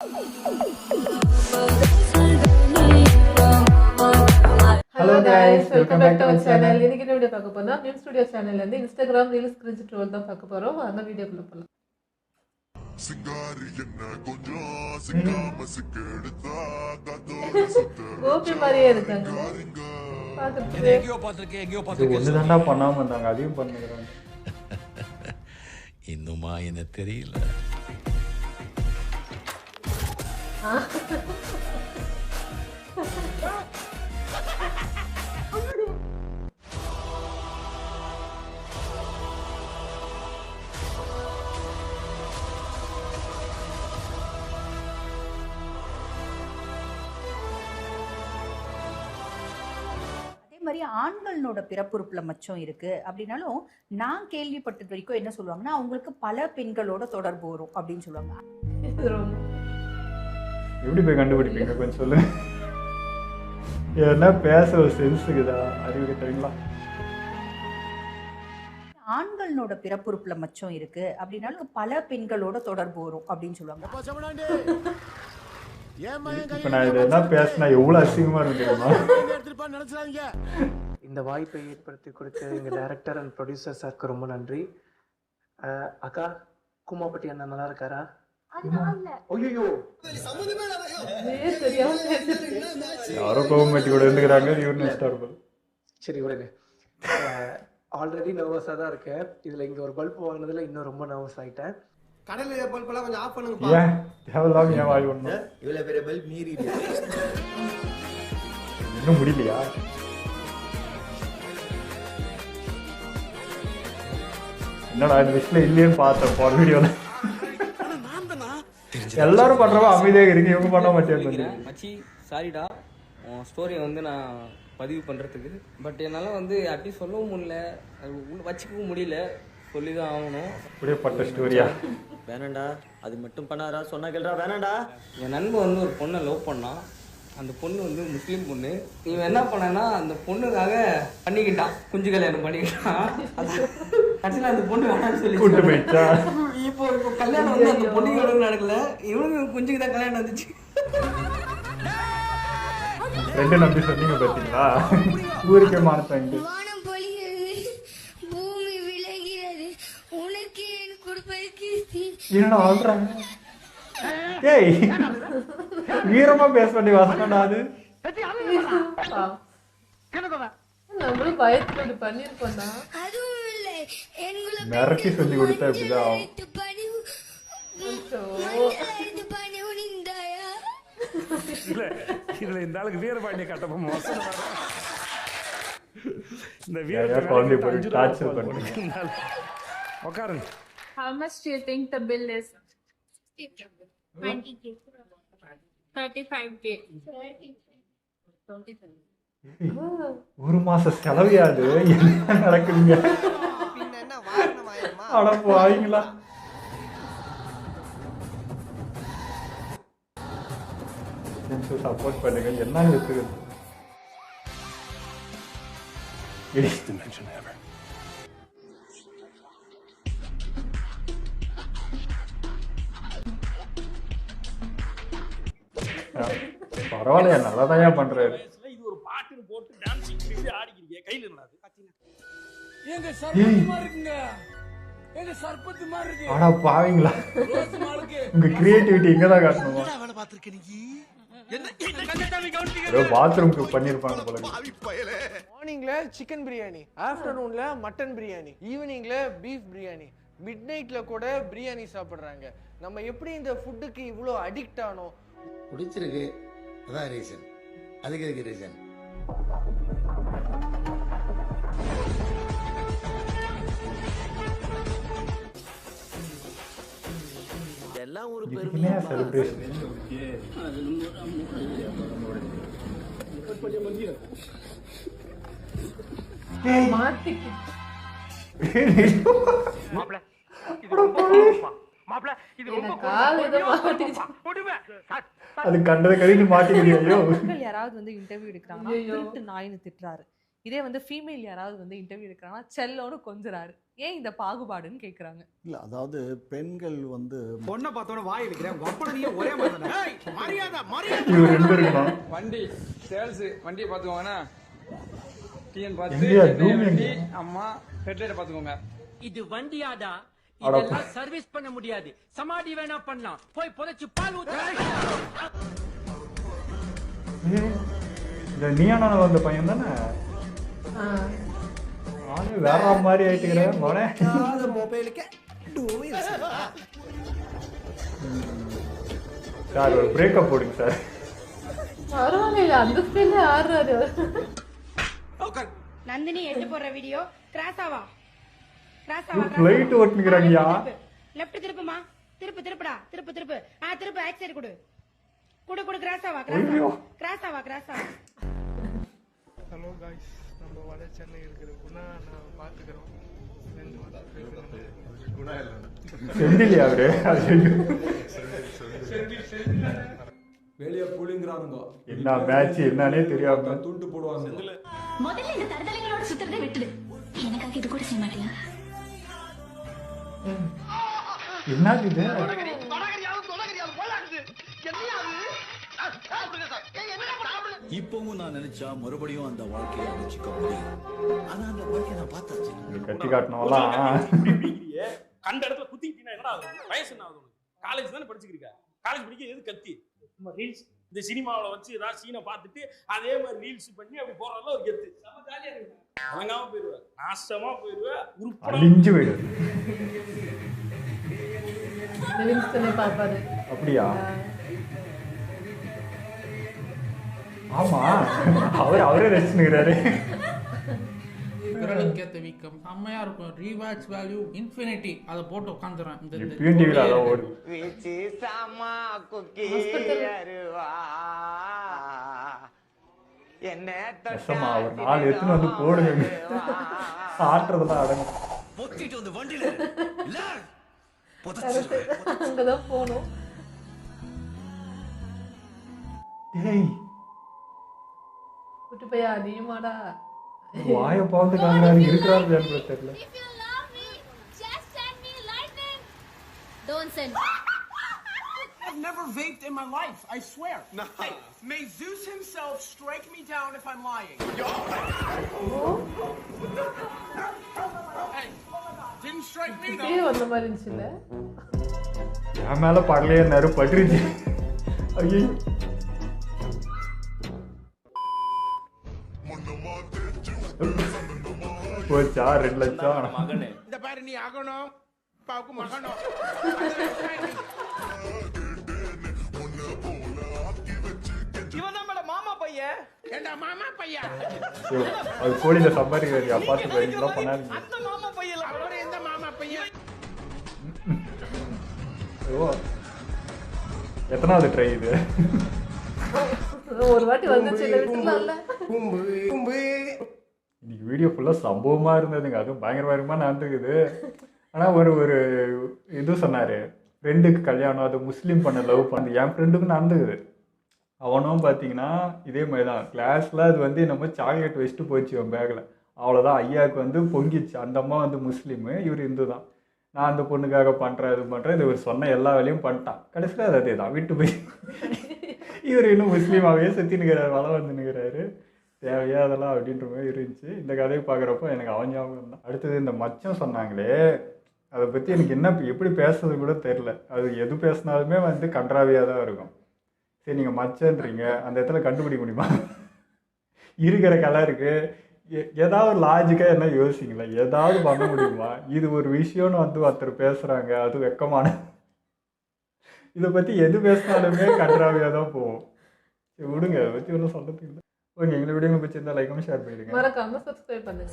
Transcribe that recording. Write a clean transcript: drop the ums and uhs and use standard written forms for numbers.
Hello guys, welcome back to our channel. இன்னைக்கு என்ன video பார்க்க போறோம்னா மீம் ஸ்டுடியோ சேனல்ல இருந்து Instagram ரீல்ஸ் கிரிஞ்ச் ட்ரோல் தான் பார்க்க போறோம். வாங்க வீடியோக்குள்ள போலாம். சிங்காரி என்ன கொஞ்சம் சிங்காம சிக்கெடுத்தா காதோட சுத்த கோபி மாதிரியே இருக்காங்க. பாத்துட்டு எங்கயோ பாத்துர்க்கேன் ஒண்ணுதான்டா பண்ணாம இருந்தாங்க அதையும் பண்ணுறாங்க. இன்னுமா என்ன தெரியல. மாதிரி ஆண்களோட பிறப்புறுப்புல மச்சம் இருக்கு அப்படின்னாலும் நான் கேள்விப்பட்டது வரைக்கும் என்ன சொல்லுவாங்கன்னா அவங்களுக்கு பல பெண்களோட தொடர்பு வரும் அப்படின்னு சொல்லுவாங்க. எப்படி போய் கண்டுபிடிப்பீங்க கொஞ்சம் சொல்லுங்க. என்ன பேசுற சென்ஸுக்குதா அறிவு கேட்டீங்களா? ஆண்களோட பிறப்புறுப்புல மச்சம் இருக்கு அப்படின்னாலும் பல பெண்களோட தொடர்பு வரும் அப்படின்னு சொல்லுவாங்க. இப்ப நான் இதை என்ன பேசினா எவ்வளவு அசிங்கமா இருக்குமா? இந்த வாய்ப்பை ஏற்படுத்தி கொடுத்த எங்க டைரக்டர் அண்ட் ப்ரொடியூசர் சாருக்கு ரொம்ப நன்றி. அக்கா குமாப்பட்டி அண்ணா நல்லா இருக்காரா? ஐயோ யாரோ கோவமட்டி கூட இருந்துக்கிறாங்க. சரி விடுங்க. ஆல்ரெடி நர்வஸா தான் இருக்கேன். இதுல இங்க ஒரு பல்ப் வாங்கினதுல இன்னும் ரொம்ப நர்வஸ் ஆயிட்டேன். கடல்ல பல்பெல்லாம் கொஞ்சம் ஆஃப் பண்ணுங்க. ஏன் தேவலாம் ஏன் வாய் ஒண்ணு இவ்வளவு பெரிய பல்ப் மீறி இன்னும் முடியலையா? என்னடா இந்த லிஸ்ட்ல இல்லையேன்னு பார்த்தேன் போன வீடியோல. எல்லாரும் பண்றவங்க அமைதியாக இருக்கு, இவங்க பண்ண மாட்டேன். மச்சி சாரிடா, உன் ஸ்டோரியை வந்து நான் பதிவு பண்ணுறதுக்கு. பட் என்னால் வந்து அப்படி சொல்லவும் முடியல, அது வச்சுக்கவும் முடியல, சொல்லி தான் ஆகணும். அப்படியே பட்ட ஸ்டோரியா? வேணாண்டா, அது மட்டும் பண்ணாரா சொன்னா கேள்றா. வேணாண்டா. என் நண்பன் வந்து ஒரு பொண்ணை லவ் பண்ணான். அந்த பொண்ணு வந்து முஸ்லீம் பொண்ணு. இவன் என்ன பண்ணான்னா அந்த பொண்ணுக்காக பண்ணிக்கிட்டான், குஞ்சு கல்யாணம் பண்ணிக்கிட்டான். அது கடைசியில் அந்த பொண்ணு வேணான்னு சொல்லி போயிட்டா. இப்போ கல்யாணம் வந்து அந்த பொண்ணுக்கு நடக்கல, இவனுக்கு குஞ்சுக்கு தான் கல்யாணம் வந்துச்சு. ரெண்டு நம்பி சொன்னீங்க பார்த்தீங்களா? ஊருக்கே மானத்தாங்க. என்னடா ஆள்றாங்க? ஏய் வீரமா பேச வேண்டிய வாசனடா அது. நம்மளும் பயத்துல பண்ணிருப்போம்டா. மிரட்டி சொல்லி கொடுத்தா இப்படிதான் ஆகும். இதுல இந்த ஆளுக்கு வீரபாண்டிய கட்டப்ப மோசம். இந்த குழந்தை போய் டார்ச்சர் பண்ணுங்க. உட்காருங்க. How much do you think the bill is? 20K. 35K. ஒரு மாச செலவையாது என்ன நடக்குதுங்க? அட போவீங்களா? சப்போர்ட் பண்ணுங்க. என்ன இருக்குது? பரவாயில்லையா, நல்லாதான் பண்றாரு. இது ஒரு பாட்டுன்னு போட்டு டான்சிங் ஆடிக்கிறீங்க கையில என்னது? எங்க சர்பத்து மாதிரி இருக்குங்க. எங்க சர்பத்து மாதிரி இருக்கு. அட பாவீங்களா, உங்க கிரியேட்டிவிட்டி இங்கதான் காட்டணுமா? வேலை பாத்துர்க்க நீ. பாத்ரூம்க்கு பண்ணிருப்பாங்க போல. மார்னிங்ல சிக்கன் பிரியாணி, ஆஃப்டர்நூன்ல மட்டன் பிரியாணி, ஈவினிங்ல பீஃப் பிரியாணி, மிட் நைட்ல கூட பிரியாணி சாப்பிடுறாங்க. நம்ம எப்படி இந்த ஃபுட்டுக்கு இவ்வளோ அடிக்ட் ஆனோம்? பிடிச்சிருக்கு, அதான் ரீசன். அதுக்கு எதுக்கு ரீசன்? எல்லாம் ஒரு பெருமையா செலிப்ரேஷன். அது கண்டதை கழித்து மாட்டிக்கிறியோ? யாராவது வந்து இன்டர்வியூ எடுக்கிறாங்கன்னா திருட்டு நாயின்னு திட்டுறாரு. இதே வந்து ஃபீமேல் யாராவது வந்து இன்டர்வியூ எடுக்கிறாங்கன்னா செல்லோன்னு கொஞ்சறாரு. ஏன் இந்த பாகுபாடுன்னு கேக்குறாங்க. இல்ல அதாவது பெண்கள் வந்து பொண்ணை பார்த்தோட வாய் எடுக்கிறேன் ஒப்பனையே ஒரே மாதிரி மரியாதை இவர் ரெண்டு இருக்கணும். வண்டி சேல்ஸ் வண்டியை பார்த்துக்கோங்கண்ணா. டிஎன் எங்கேயா zoom பார்த்து அம்மா ஹெட்லைட்டை பார்த்துக்கோங்க. இது வண்டியாடா, அட இதெல்லாம் சர்வீஸ் பண்ண முடியாது. சமாடி வேணா பண்ணலாம், போய் புதைச்சு பால் ஊத்து. இந்த நீயானால வந்த பையன் தானே? நானே வேற மாதிரி ஆயிட்டுக்கிறேன் மோனே. மொபைலுக்கு சார் ஒரு பிரேக்கப் போடுங்க சார். பரவாயில்ல, அந்த ஸ்பீட்ல ஆடுறாரு. நந்தினி எட்டு போடுற வீடியோ கிராஸாவா ஃப்ளைட் ஓட்டுங்கிறாங்கயா. லெஃப்ட் திருப்புமா, திருப்புடா, திருப்பு திருப்பு ஆக்சைடு கொடு கிராஸாவா. ஹலோ காய்ஸ், நம்ம வட சென்னை இருக்கிற குணா நான் பார்த்துக்கிறோம். செந்திலியா அவரு? வெளியே புளிங்கிறானுங்க. என்ன மேட்ச் என்னன்னே தெரியாம துண்டு போடுவாங்க. முதல்ல இந்த தரதலைகளோட சுத்துறதை விட்டுடு. எனக்காக இது கூட செய்ய மாட்டியா? என்னது இது? இப்பவும் நான் நினைச்சா மறுபடியும் அந்த வாழ்க்கையை அமைச்சுக்க முடியும். ஆனா அந்த வாழ்க்கையை நான் பார்த்தாச்சு. கட்டி காட்டணும்லாம். கண்ட இடத்துல குத்திக்கிட்டீங்கன்னா என்னடா ஆகுது? வயசு என்ன ஆகுது? காலேஜ் தானே படிச்சுக்கிருக்க. காலேஜ் படிக்க எது கத்தி? நம்ம ரீல்ஸ் இந்த சினிமாவில் வச்சு ஏதாவது சீனை பார்த்துட்டு அதே மாதிரி ரீல்ஸ் பண்ணி அப்படி போறதுல ஒரு கெத்து. நம்ம ஜாலியா இருக்கு. வழங்காம போயிடுவேன், நாசமா போயிடுவேன், அழிஞ்சு போயிடுது. பாப்பாரு அப்படியா? ஆமா, அவரே ரசிச்சுக்கிறாரு. விரலுக்கேத்த வீக்கம் செம்மையா இருக்கும். Rewatch value infinity. அதை போட்டு உட்காந்துறேன். இப்பயும் டிவில அதான் ஓடு. நெசமா ஒரு 4 எத்தனை வந்து போடுங்க. ஆட்டுறதெல்லாம் அடங்கும். பொத்திட்டு வந்து வண்டியில இல்ல அங்கதான் போகணும். ஏய், குட்டி பையா நீயுமாடா? வாயை பார்த்து காங்குறாரு. இருக்கிறாரு தெரியல. Don't send. I've never vaped in my life, I swear. No. Hey, may Zeus himself strike me down if I'm lying. Hey, didn't strike me though. பேர் வந்த மாதிரி இருந்துச்சுல்ல? என் மேல படலையே நறு பட்டுருச்சு. ஐயோ, போச்சா 2 லட்சம். மகனே இந்த பாரு, நீ ஆகணும் பாவுக்கு மகனும். இவன் தான் மேடம் மாமா பையன். ஏண்டா மாமா பையன்? ஐயோ, அது கோழியில சம்பாதிக்கிறாரியா? பார்த்து இதெல்லாம் பண்ணாதீங்க. அந்த மாமா பையன் அவரோட எந்த மாமா பையன்? ஐயோ, எத்தனாவது ட்ரை இது? ஒரு வாட்டி வந்துச்சு, இல்ல விட்டுலாம்ல. இன்னைக்கு வீடியோ ஃபுல்லாக சம்பவமாக இருந்ததுங்க. அதுவும் பயங்கரமாக நடந்துக்குது. ஆனால் ஒரு இது சொன்னார், ஃப்ரெண்டுக்கு கல்யாணம், அது முஸ்லீம் பண்ண லவ் பண்ணது என் ஃப்ரெண்டுக்கும் நடந்துக்குது. அவனும் பார்த்தீங்கன்னா இதே மாதிரி தான். கிளாஸில் அது வந்து நம்ம சாக்லேட் வச்சுட்டு போச்சு அவன் பேக்கில். அவ்வளோதான், ஐயாவுக்கு வந்து பொங்கிச்சு. அந்த அம்மா வந்து முஸ்லீமு, இவர் இந்து தான். நான் அந்த பொண்ணுக்காக பண்ணுறேன், இது பண்ணுறேன், இது இவர் சொன்ன எல்லா வேலையும் பண்ணிட்டான். கடைசியில் அது அதே தான், விட்டு போய் இவர் இன்னும் முஸ்லீமாகவே சுற்றினுக்கிறாரு, வளம் வந்துன்னுக்கிறாரு. தேவையா அதெல்லாம் அப்படின்ற மாதிரி இருந்துச்சு. இந்த கதையை பார்க்குறப்போ எனக்கு அவன் ஞாபகம் தான். அடுத்தது இந்த மச்சம் சொன்னாங்களே, அதை பற்றி எனக்கு என்ன எப்படி பேசுறது கூட தெரில. அது எது பேசினாலுமே வந்து கன்றாவியாக தான் இருக்கும். சரி, நீங்கள் மச்சன்றீங்க, அந்த இடத்துல கண்டுபிடிக்க முடியுமா? இருக்கிற கலருக்கு ஏதாவது ஒரு லாஜிக்காக என்ன யோசிங்களா? ஏதாவது பண்ண முடியுமா? இது ஒரு விஷயம்னு வந்து ஒருத்தர் பேசுகிறாங்க, அது வெக்கமான. இதை பற்றி எது பேசினாலுமே கன்றாவியாக தான் போகும். சரி விடுங்க, அதை பற்றி ஒன்றும் சொல்கிறதுக்கு இல்லை. ஓகே, எங்களை வீடியோ பிடிச்சிருந்தா லைக் ஷேர் பண்ணிடுங்க. மறக்காம சப்ஸ்கிரைப் பண்ணுங்க.